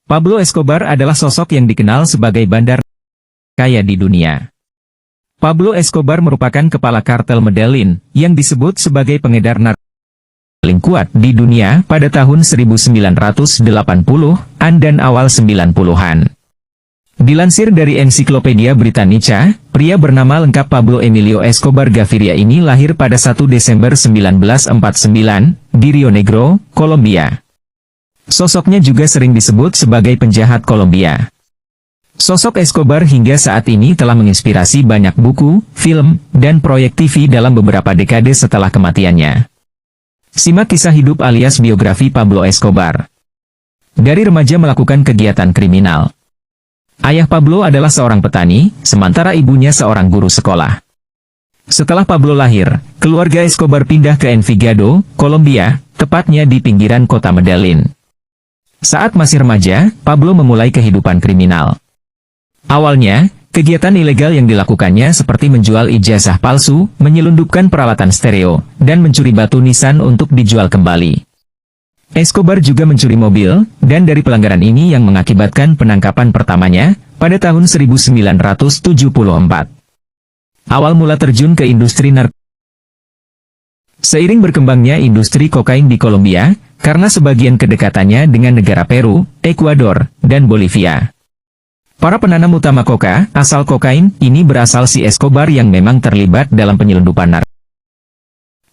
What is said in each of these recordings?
Pablo Escobar adalah sosok yang dikenal sebagai bandar kaya di dunia. Pablo Escobar merupakan kepala kartel Medellin, yang disebut sebagai pengedar narkoba paling kuat di dunia pada tahun 1980-an dan awal 90-an. Dilansir dari Ensiklopedia Britannica, pria bernama lengkap Pablo Emilio Escobar Gaviria ini lahir pada 1 Desember 1949, di Rio Negro, Kolombia. Sosoknya juga sering disebut sebagai penjahat Kolombia. Sosok Escobar hingga saat ini telah menginspirasi banyak buku, film, dan proyek TV dalam beberapa dekade setelah kematiannya. Simak kisah hidup alias biografi Pablo Escobar. Dari remaja melakukan kegiatan kriminal. Ayah Pablo adalah seorang petani, sementara ibunya seorang guru sekolah. Setelah Pablo lahir, keluarga Escobar pindah ke Envigado, Kolombia, tepatnya di pinggiran kota Medellin. Saat masih remaja, Pablo memulai kehidupan kriminal. Awalnya, kegiatan ilegal yang dilakukannya seperti menjual ijazah palsu, menyelundupkan peralatan stereo, dan mencuri batu nisan untuk dijual kembali. Escobar juga mencuri mobil, dan dari pelanggaran ini yang mengakibatkan penangkapan pertamanya, pada tahun 1974. Awal mula terjun ke industri narkoba. Seiring berkembangnya industri kokain di Kolombia, karena sebagian kedekatannya dengan negara Peru, Ekuador, dan Bolivia. Para penanam utama koka, asal kokain, ini berasal si Escobar yang memang terlibat dalam penyelundupan narkoba.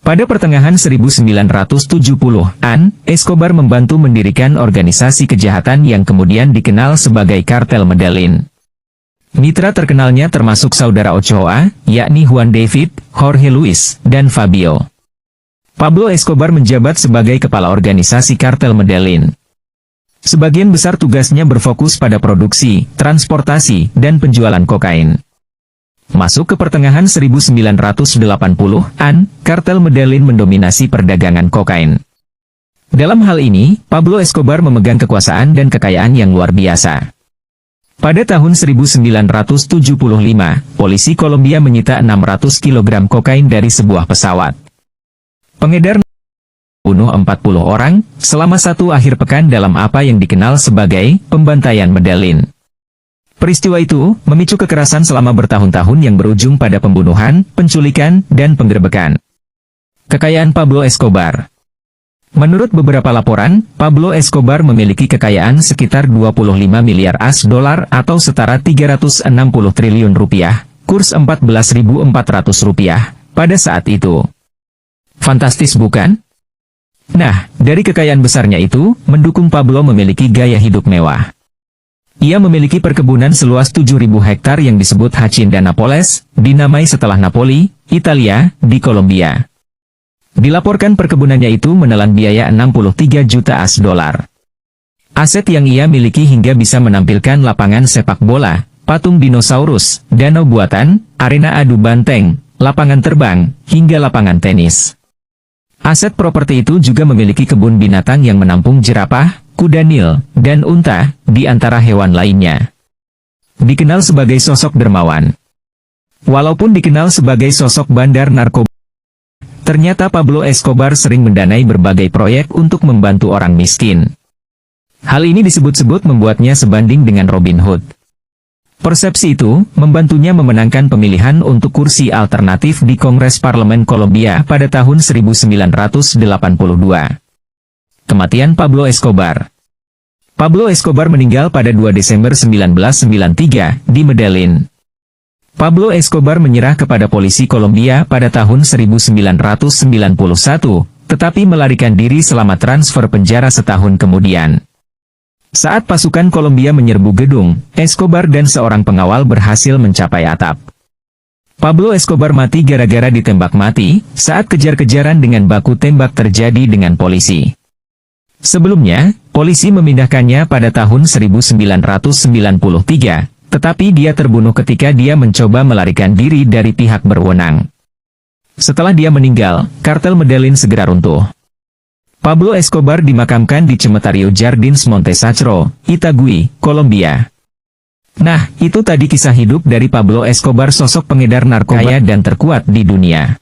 Pada pertengahan 1970-an, Escobar membantu mendirikan organisasi kejahatan yang kemudian dikenal sebagai Kartel Medellin. Mitra terkenalnya termasuk saudara Ochoa, yakni Juan David, Jorge Luis, dan Fabio. Pablo Escobar menjabat sebagai kepala organisasi Kartel Medellin. Sebagian besar tugasnya berfokus pada produksi, transportasi, dan penjualan kokain. Masuk ke pertengahan 1980-an, Kartel Medellin mendominasi perdagangan kokain. Dalam hal ini, Pablo Escobar memegang kekuasaan dan kekayaan yang luar biasa. Pada tahun 1975, polisi Kolombia menyita 600 kg kokain dari sebuah pesawat. Pengedar bunuh 40 orang, selama satu akhir pekan dalam apa yang dikenal sebagai pembantaian Medellin. Peristiwa itu memicu kekerasan selama bertahun-tahun yang berujung pada pembunuhan, penculikan, dan penggerebekan. Kekayaan Pablo Escobar. Menurut beberapa laporan, Pablo Escobar memiliki kekayaan sekitar 25 miliar AS dolar atau setara 360 triliun rupiah, kurs 14.400 rupiah, pada saat itu. Fantastis bukan? Nah, dari kekayaan besarnya itu, mendukung Pablo memiliki gaya hidup mewah. Ia memiliki perkebunan seluas 7.000 hektar yang disebut Hacienda Nápoles, dinamai setelah Napoli, Italia, di Kolombia. Dilaporkan perkebunannya itu menelan biaya 63 juta AS dolar. Aset yang ia miliki hingga bisa menampilkan lapangan sepak bola, patung dinosaurus, danau buatan, arena adu banteng, lapangan terbang, hingga lapangan tenis. Aset properti itu juga memiliki kebun binatang yang menampung jerapah, kuda Nil, dan unta, di antara hewan lainnya. Dikenal sebagai sosok dermawan. Walaupun dikenal sebagai sosok bandar narkoba, ternyata Pablo Escobar sering mendanai berbagai proyek untuk membantu orang miskin. Hal ini disebut-sebut membuatnya sebanding dengan Robin Hood. Persepsi itu membantunya memenangkan pemilihan untuk kursi alternatif di Kongres Parlemen Kolombia pada tahun 1982. Kematian Pablo Escobar. Pablo Escobar meninggal pada 2 Desember 1993 di Medellin. Pablo Escobar menyerah kepada polisi Kolombia pada tahun 1991, tetapi melarikan diri selama transfer penjara setahun kemudian. Saat pasukan Kolombia menyerbu gedung, Escobar dan seorang pengawal berhasil mencapai atap. Pablo Escobar mati gara-gara ditembak mati, saat kejar-kejaran dengan baku tembak terjadi dengan polisi. Sebelumnya, polisi memindahkannya pada tahun 1993, tetapi dia terbunuh ketika dia mencoba melarikan diri dari pihak berwenang. Setelah dia meninggal, kartel Medellin segera runtuh. Pablo Escobar dimakamkan di Cementerio Jardins Monte Sacro, Itagüí, Kolombia. Nah, itu tadi kisah hidup dari Pablo Escobar, sosok pengedar narkoba kaya dan terkuat di dunia.